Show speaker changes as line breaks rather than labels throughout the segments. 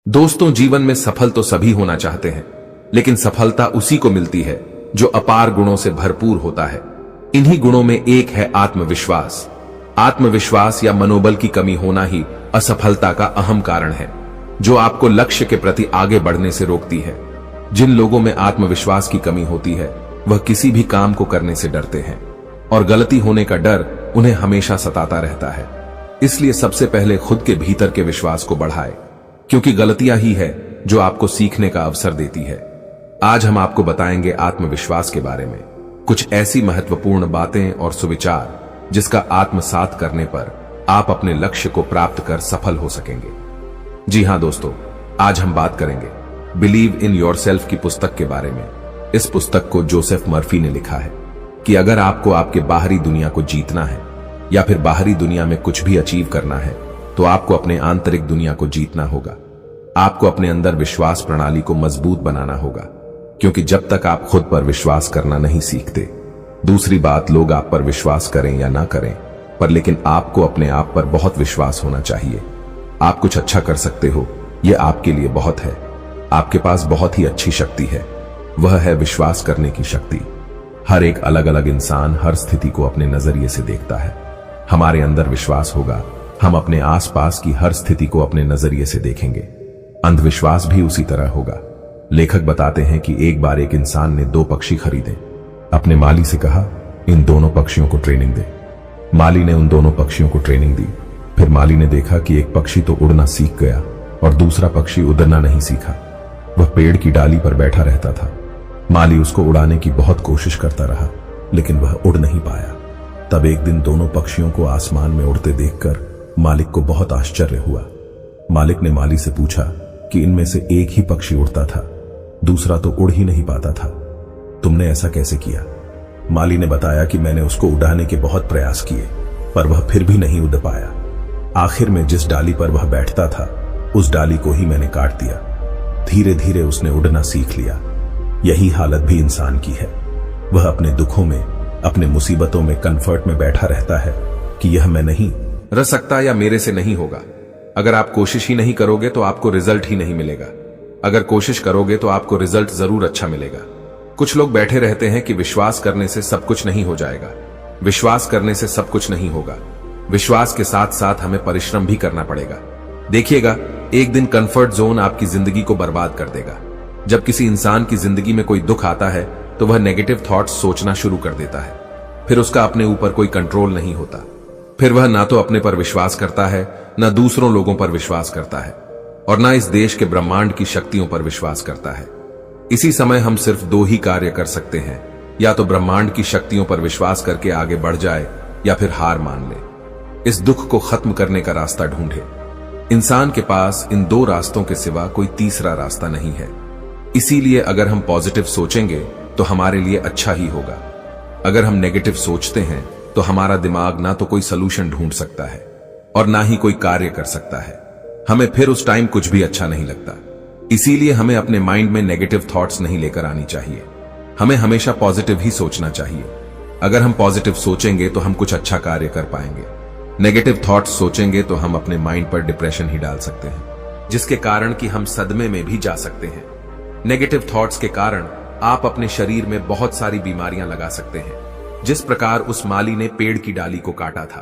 दोस्तों, जीवन में सफल तो सभी होना चाहते हैं, लेकिन सफलता उसी को मिलती है जो अपार गुणों से भरपूर होता है। इन्हीं गुणों में एक है आत्मविश्वास। आत्मविश्वास या मनोबल की कमी होना ही असफलता का अहम कारण है, जो आपको लक्ष्य के प्रति आगे बढ़ने से रोकती है। जिन लोगों में आत्मविश्वास की कमी होती है, वह किसी भी काम को करने से डरते हैं और गलती होने का डर उन्हें हमेशा सताता रहता है। इसलिए सबसे पहले खुद के भीतर के विश्वास को बढ़ाएं, क्योंकि गलतियां ही है जो आपको सीखने का अवसर देती है। आज हम आपको बताएंगे आत्मविश्वास के बारे में कुछ ऐसी महत्वपूर्ण बातें और सुविचार जिसका आत्मसात करने पर आप अपने लक्ष्य को प्राप्त कर सफल हो सकेंगे। जी हां दोस्तों, आज हम बात करेंगे बिलीव इन योरसेल्फ की पुस्तक के बारे में। इस पुस्तक को जोसेफ मर्फी ने लिखा है कि अगर आपको आपके बाहरी दुनिया को जीतना है या फिर बाहरी दुनिया में कुछ भी अचीव करना है, तो आपको अपने आंतरिक दुनिया को जीतना होगा। आपको अपने अंदर विश्वास प्रणाली को मजबूत बनाना होगा, क्योंकि जब तक आप खुद पर विश्वास करना नहीं सीखते, दूसरी बात लोग आप पर विश्वास करें या ना करें, पर लेकिन आपको अपने आप पर बहुत विश्वास होना चाहिए। आप कुछ अच्छा कर सकते हो, यह आपके लिए बहुत है। आपके पास बहुत ही अच्छी शक्ति है, वह है विश्वास करने की शक्ति। हर एक अलग अलग इंसान हर स्थिति को अपने नजरिए से देखता है। हमारे अंदर विश्वास होगा, हम अपने आसपास की हर स्थिति को अपने नजरिए से देखेंगे। अंधविश्वास भी उसी तरह होगा। लेखक बताते हैं कि एक बार एक इंसान ने 2 पक्षी खरीदे। अपने माली से कहा, इन दोनों पक्षियों को ट्रेनिंग दे। माली ने उन दोनों पक्षियों को ट्रेनिंग दी। फिर माली ने देखा कि एक पक्षी तो उड़ना सीख गया और दूसरा पक्षी उड़ना नहीं सीखा। वह पेड़ की डाली पर बैठा रहता था। माली उसको उड़ाने की बहुत कोशिश करता रहा, लेकिन वह उड़ नहीं पाया। तब एक दिन दोनों पक्षियों को आसमान में उड़ते देखकर मालिक को बहुत आश्चर्य हुआ। मालिक ने माली से पूछा कि इनमें से एक ही पक्षी उड़ता था, दूसरा तो उड़ ही नहीं पाता था। तुमने ऐसा कैसे किया? माली ने बताया कि मैंने उसको उड़ाने के बहुत प्रयास किए, पर वह फिर भी नहीं उड़ पाया। आखिर में जिस डाली पर वह बैठता था, उस डाली को ही मैंने काट दिया। धीरे धीरे उसने उड़ना सीख लिया। यही हालत भी इंसान की है। वह अपने दुखों में, अपने मुसीबतों में कंफर्ट में बैठा रहता है कि यह मैं नहीं रह सकता या मेरे से नहीं होगा। अगर आप कोशिश ही नहीं करोगे तो आपको रिजल्ट ही नहीं मिलेगा। अगर कोशिश करोगे तो आपको रिजल्ट जरूर अच्छा मिलेगा। कुछ लोग बैठे रहते हैं कि विश्वास करने से सब कुछ नहीं हो जाएगा, विश्वास करने से सब कुछ नहीं होगा। विश्वास के साथ साथ हमें परिश्रम भी करना पड़ेगा। देखिएगा, एक दिन कंफर्ट जोन आपकी जिंदगी को बर्बाद कर देगा। जब किसी इंसान की जिंदगी में कोई दुख आता है तो वह नेगेटिव थॉट्स सोचना शुरू कर देता है। फिर उसका अपने ऊपर कोई कंट्रोल नहीं होता। फिर वह ना तो अपने पर विश्वास करता है, ना दूसरों लोगों पर विश्वास करता है, और ना इस देश के ब्रह्मांड की शक्तियों पर विश्वास करता है। इसी समय हम सिर्फ 2 ही कार्य कर सकते हैं, या तो ब्रह्मांड की शक्तियों पर विश्वास करके आगे बढ़ जाए या फिर हार मान ले। इस दुख को खत्म करने का रास्ता ढूंढे। इंसान के पास इन 2 रास्तों के सिवा कोई तीसरा रास्ता नहीं है। इसीलिए अगर हम पॉजिटिव सोचेंगे तो हमारे लिए अच्छा ही होगा। अगर हम नेगेटिव सोचते हैं तो हमारा दिमाग ना तो कोई सलूशन ढूंढ सकता है और ना ही कोई कार्य कर सकता है। हमें फिर उस टाइम कुछ भी अच्छा नहीं लगता। इसीलिए हमें अपने माइंड में नेगेटिव थॉट्स नहीं लेकर आनी चाहिए। हमें हमेशा पॉजिटिव ही सोचना चाहिए। अगर हम पॉजिटिव सोचेंगे तो हम कुछ अच्छा कार्य कर पाएंगे। नेगेटिव थॉट्स सोचेंगे तो हम अपने माइंड पर डिप्रेशन ही डाल सकते हैं, जिसके कारण कि हम सदमे में भी जा सकते हैं। नेगेटिव थॉट्स के कारण आप अपने शरीर में बहुत सारी बीमारियां लगा सकते हैं। जिस प्रकार उस माली ने पेड़ की डाली को काटा था,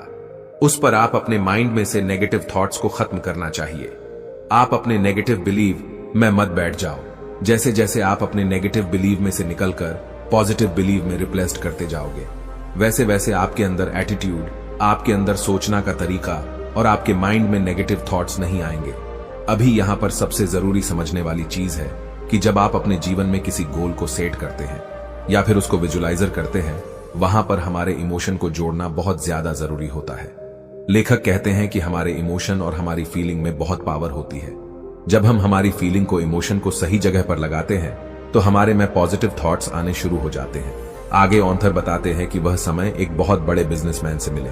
उस पर आप अपने माइंड में से नेगेटिव थॉट्स को खत्म करना चाहिए। आप अपने नेगेटिव बिलीव में मत बैठ जाओ। जैसे जैसे आप अपने नेगेटिव बिलीव में से निकलकर पॉजिटिव बिलीव में रिप्लेस्ड करते जाओगे, वैसे वैसे आपके अंदर एटीट्यूड, आपके अंदर सोचना का तरीका और आपके माइंड में नेगेटिव थॉट्स नहीं आएंगे। अभी यहां पर सबसे जरूरी समझने वाली चीज है कि जब आप अपने जीवन में किसी गोल को सेट करते हैं या फिर उसको विजुलाइजर करते हैं, वहां पर हमारे इमोशन को जोड़ना बहुत ज्यादा जरूरी होता है। लेखक कहते हैं कि हमारे इमोशन और हमारी फीलिंग में बहुत पावर होती है। जब हम हमारी फीलिंग को, इमोशन को सही जगह पर लगाते हैं तो हमारे में पॉजिटिव थॉट्स आने शुरू हो जाते हैं। आगे ऑथर बताते हैं कि वह समय एक बहुत बड़े बिजनेसमैन से मिले।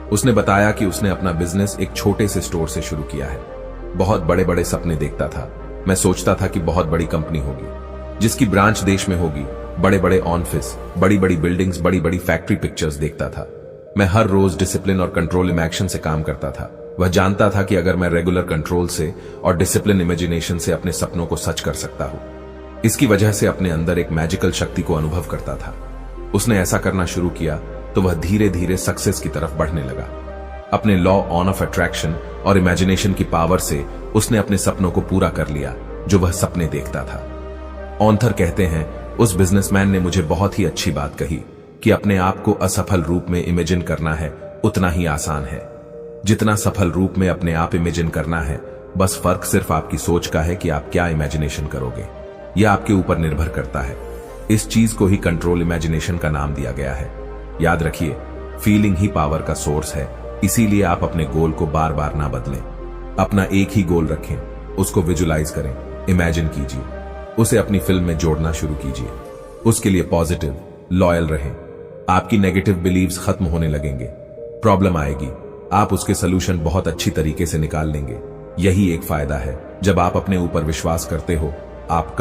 उसने बताया कि उसने अपना बिजनेस एक छोटे से स्टोर से शुरू किया है। बहुत बड़े बड़े सपने देखता था। मैं सोचता था कि बहुत बड़ी कंपनी होगी जिसकी ब्रांच देश में होगी, बड़े बड़े ऑफिस, बड़ी बड़ी बिल्डिंग्स, बड़ी बड़ी फैक्ट्री पिक्चर्स देखता था। मैं हर रोज डिसिप्लिन और कंट्रोल एक्शन से काम करता था। वह जानता था कि अगर मैं रेगुलर कंट्रोल से और डिसिप्लिन इमेजिनेशन से अपने सपनों को सच कर सकता हूं, इसकी वजह से अपने अंदर एक मैजिकल शक्ति को अनुभव करता था। उसने ऐसा करना शुरू किया तो वह धीरे धीरे सक्सेस की तरफ बढ़ने लगा। अपने लॉ ऑन ऑफ अट्रैक्शन और इमेजिनेशन की पावर से उसने अपने सपनों को पूरा कर लिया जो वह सपने देखता था। ऑथर कहते हैं, उस बिजनेसमैन ने मुझे बहुत ही अच्छी बात कही कि अपने आप को असफल रूप में इमेजिन करना है उतना ही आसान है जितना सफल रूप में अपने आप इमेजिन करना है। बस फर्क सिर्फ आपकी सोच का है कि आप क्या इमेजिनेशन करोगे। यह आपके ऊपर निर्भर करता है। इस चीज को ही कंट्रोल इमेजिनेशन का नाम दिया गया है। याद रखिए, फीलिंग ही पावर का सोर्स है, इसीलिए आप अपने गोल को बार बार ना बदलें। अपना एक ही गोल रखें, उसको विजुलाइज करें, इमेजिन कीजिए, उसे अपनी फिल्म में जोड़ना शुरू कीजिए। उसके लिए पॉजिटिव, लॉयल रहें। आपकी नेगेटिव बिलीव्स खत्म होने लगेंगे। प्रॉब्लम आएगी, आप उसके सोल्यूशन बहुत अच्छी तरीके से निकाल लेंगे। यही एक फायदा है जब आप अपने ऊपर विश्वास करते हो। आप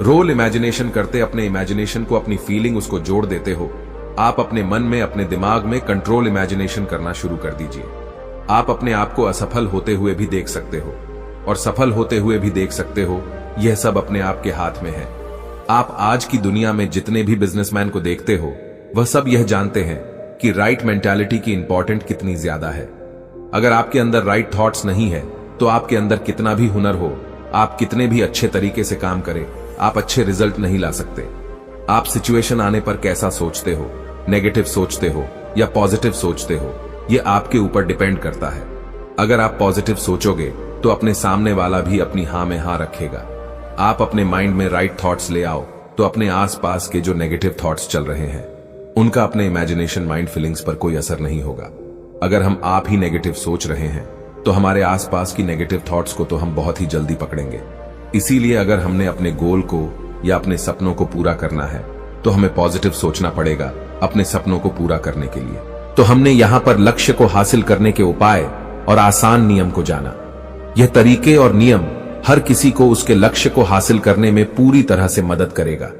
रोल इमेजिनेशन करते अपने इमेजिनेशन को अपनी फीलिंग उसको जोड़ देते हो। आप अपने मन में, अपने दिमाग में कंट्रोल इमेजिनेशन करना शुरू कर दीजिए। आप अपने आप को असफल होते हुए भी देख सकते हो और सफल होते हुए भी देख सकते हो। यह सब अपने आप के हाथ में है। आप आज की दुनिया में जितने भी बिजनेसमैन को देखते हो, वह सब यह जानते हैं कि राइट मेंटालिटी की इंपॉर्टेंट कितनी ज्यादा है। अगर आपके अंदर राइट थॉट्स नहीं है तो आपके अंदर कितना भी हुनर हो, आप कितने भी अच्छे तरीके से काम करें, आप अच्छे रिजल्ट नहीं ला सकते। आप सिचुएशन आने पर कैसा सोचते हो, नेगेटिव सोचते हो या पॉजिटिव सोचते हो, यह आपके ऊपर डिपेंड करता है। अगर आप पॉजिटिव सोचोगे तो अपने सामने वाला भी अपनी हां में हां रखेगा। आप अपने माइंड में राइट थॉट्स ले आओ तो अपने आसपास के जो नेगेटिव थॉट्स चल रहे हैं उनका अपने इमेजिनेशन माइंड फीलिंग्स पर कोई असर नहीं होगा। अगर हम आप ही नेगेटिव सोच रहे हैं तो हमारे आसपास की नेगेटिव थॉट्स को तो हम बहुत ही जल्दी पकड़ेंगे। इसीलिए अगर हमने अपने गोल को या अपने सपनों को पूरा करना है तो हमें पॉजिटिव सोचना पड़ेगा अपने सपनों को पूरा करने के लिए। तो हमने यहां पर लक्ष्य को हासिल करने के उपाय और आसान नियम को जाना। यह तरीके और नियम हर किसी को उसके लक्ष्य को हासिल करने में पूरी तरह से मदद करेगा।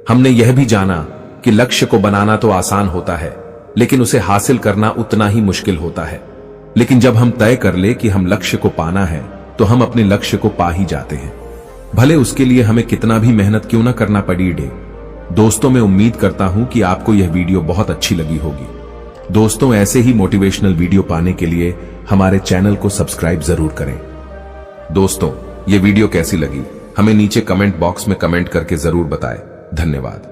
हमने यह भी जाना कि लक्ष्य को बनाना तो आसान होता है, लेकिन उसे हासिल करना उतना ही मुश्किल होता है। लेकिन जब हम तय कर ले कि हम लक्ष्य को पाना है तो हम अपने लक्ष्य को पा ही जाते हैं, भले उसके लिए हमें कितना भी मेहनत क्यों ना करना पड़ी। दोस्तों, मैं उम्मीद करता हूं कि आपको यह वीडियो बहुत अच्छी लगी होगी। दोस्तों, ऐसे ही मोटिवेशनल वीडियो पाने के लिए हमारे चैनल को सब्सक्राइब जरूर करें। दोस्तों, यह वीडियो कैसी लगी हमें नीचे कमेंट बॉक्स में कमेंट करके जरूर बताएं। धन्यवाद।